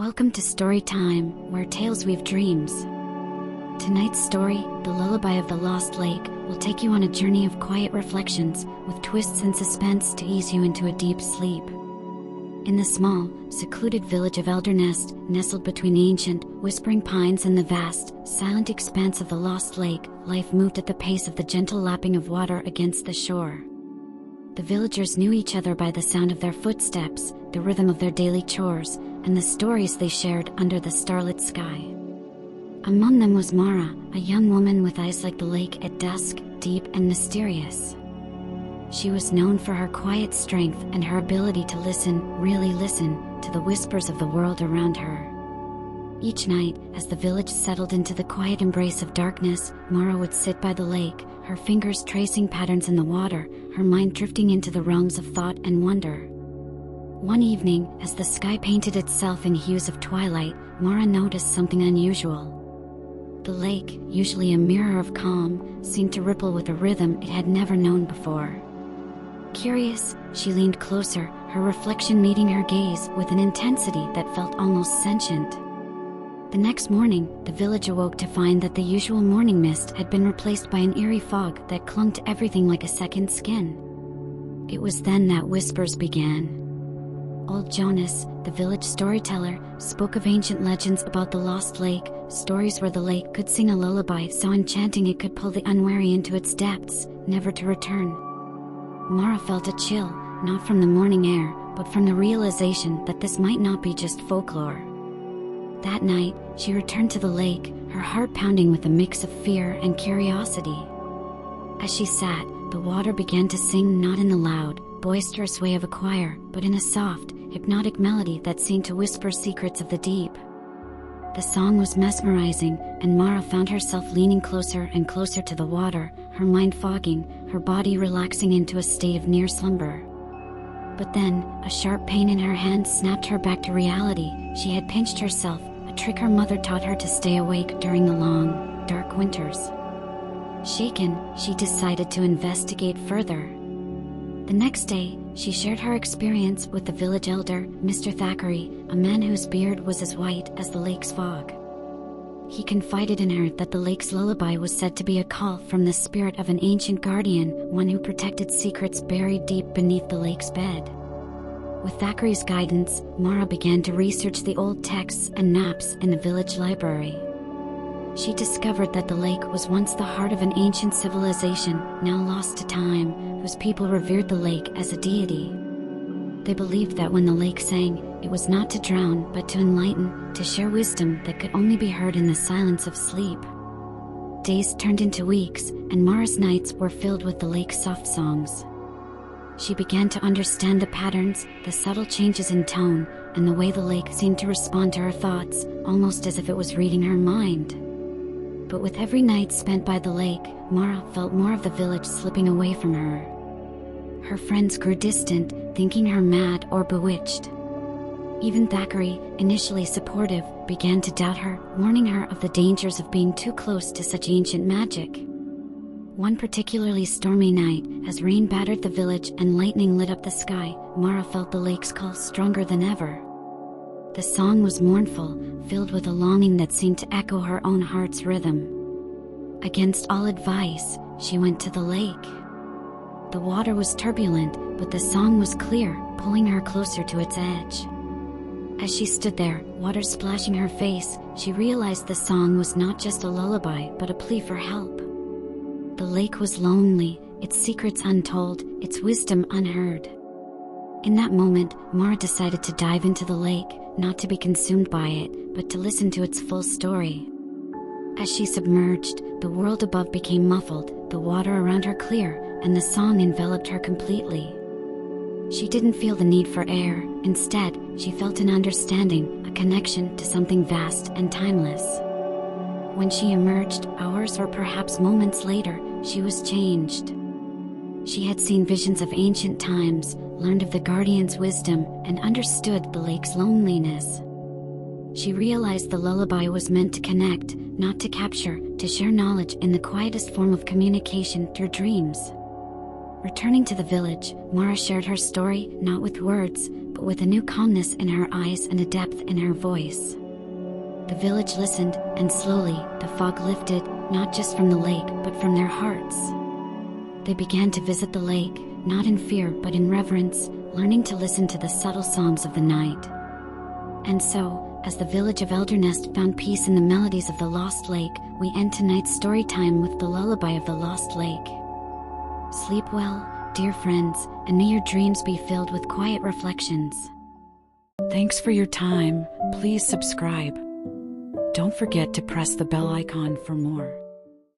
Welcome to Story Time, where tales weave dreams. Tonight's story, The Lullaby of the Lost Lake, will take you on a journey of quiet reflections, with twists and suspense to ease you into a deep sleep. In the small, secluded village of Eldernest, nestled between ancient, whispering pines and the vast, silent expanse of the Lost Lake, life moved at the pace of the gentle lapping of water against the shore. The villagers knew each other by the sound of their footsteps, the rhythm of their daily chores, and the stories they shared under the starlit sky. Among them was Mara, a young woman with eyes like the lake at dusk, deep and mysterious. She was known for her quiet strength and her ability to listen, really listen, to the whispers of the world around her. Each night, as the village settled into the quiet embrace of darkness, Mara would sit by the lake, her fingers tracing patterns in the water, her mind drifting into the realms of thought and wonder. One evening, as the sky painted itself in hues of twilight, Mara noticed something unusual. The lake, usually a mirror of calm, seemed to ripple with a rhythm it had never known before. Curious, she leaned closer, her reflection meeting her gaze with an intensity that felt almost sentient. The next morning, the village awoke to find that the usual morning mist had been replaced by an eerie fog that clung to everything like a second skin. It was then that whispers began. Old Jonas, the village storyteller, spoke of ancient legends about the lost lake, stories where the lake could sing a lullaby so enchanting it could pull the unwary into its depths, never to return. Mara felt a chill, not from the morning air, but from the realization that this might not be just folklore. That night, she returned to the lake, her heart pounding with a mix of fear and curiosity. As she sat, the water began to sing not in the loud, boisterous way of a choir, but in a soft, hypnotic melody that seemed to whisper secrets of the deep. The song was mesmerizing, and Mara found herself leaning closer and closer to the water, her mind fogging, her body relaxing into a state of near slumber. But then, a sharp pain in her hand snapped her back to reality. She had pinched herself, a trick her mother taught her to stay awake during the long, dark winters. Shaken, she decided to investigate further. The next day, she shared her experience with the village elder, Mr. Thackeray, a man whose beard was as white as the lake's fog. He confided in her that the lake's lullaby was said to be a call from the spirit of an ancient guardian, one who protected secrets buried deep beneath the lake's bed. With Thackeray's guidance, Mara began to research the old texts and maps in the village library. She discovered that the lake was once the heart of an ancient civilization, now lost to time, whose people revered the lake as a deity. They believed that when the lake sang, it was not to drown but to enlighten, to share wisdom that could only be heard in the silence of sleep. Days turned into weeks, and Mara's nights were filled with the lake's soft songs. She began to understand the patterns, the subtle changes in tone, and the way the lake seemed to respond to her thoughts, almost as if it was reading her mind. But with every night spent by the lake, Mara felt more of the village slipping away from her. Her friends grew distant, thinking her mad or bewitched. Even Thackeray, initially supportive, began to doubt her, warning her of the dangers of being too close to such ancient magic. One particularly stormy night, as rain battered the village and lightning lit up the sky, Mara felt the lake's call stronger than ever. The song was mournful, filled with a longing that seemed to echo her own heart's rhythm. Against all advice, she went to the lake. The water was turbulent, but the song was clear, pulling her closer to its edge. As she stood there, water splashing her face, she realized the song was not just a lullaby but a plea for help. The lake was lonely, its secrets untold, its wisdom unheard. In that moment, Mara decided to dive into the lake, not to be consumed by it, but to listen to its full story. As she submerged, the world above became muffled, the water around her clear, and the song enveloped her completely. She didn't feel the need for air. Instead, she felt an understanding, a connection to something vast and timeless. When she emerged, hours or perhaps moments later, she was changed. She had seen visions of ancient times, learned of the guardian's wisdom, and understood the lake's loneliness. She realized the lullaby was meant to connect, not to capture, to share knowledge in the quietest form of communication through dreams. Returning to the village, Mara shared her story, not with words, but but with a new calmness in her eyes and a depth in her voice. The village listened, and slowly, the fog lifted, not just from the lake, but from their hearts. They began to visit the lake, not in fear but in reverence, learning to listen to the subtle psalms of the night. And so, as the village of Eldernest found peace in the melodies of the lost lake, we end tonight's story time with the lullaby of the lost lake. Sleep well, dear friends, and may your dreams be filled with quiet reflections. Thanks for your time. Please subscribe. Don't forget to press the bell icon for more.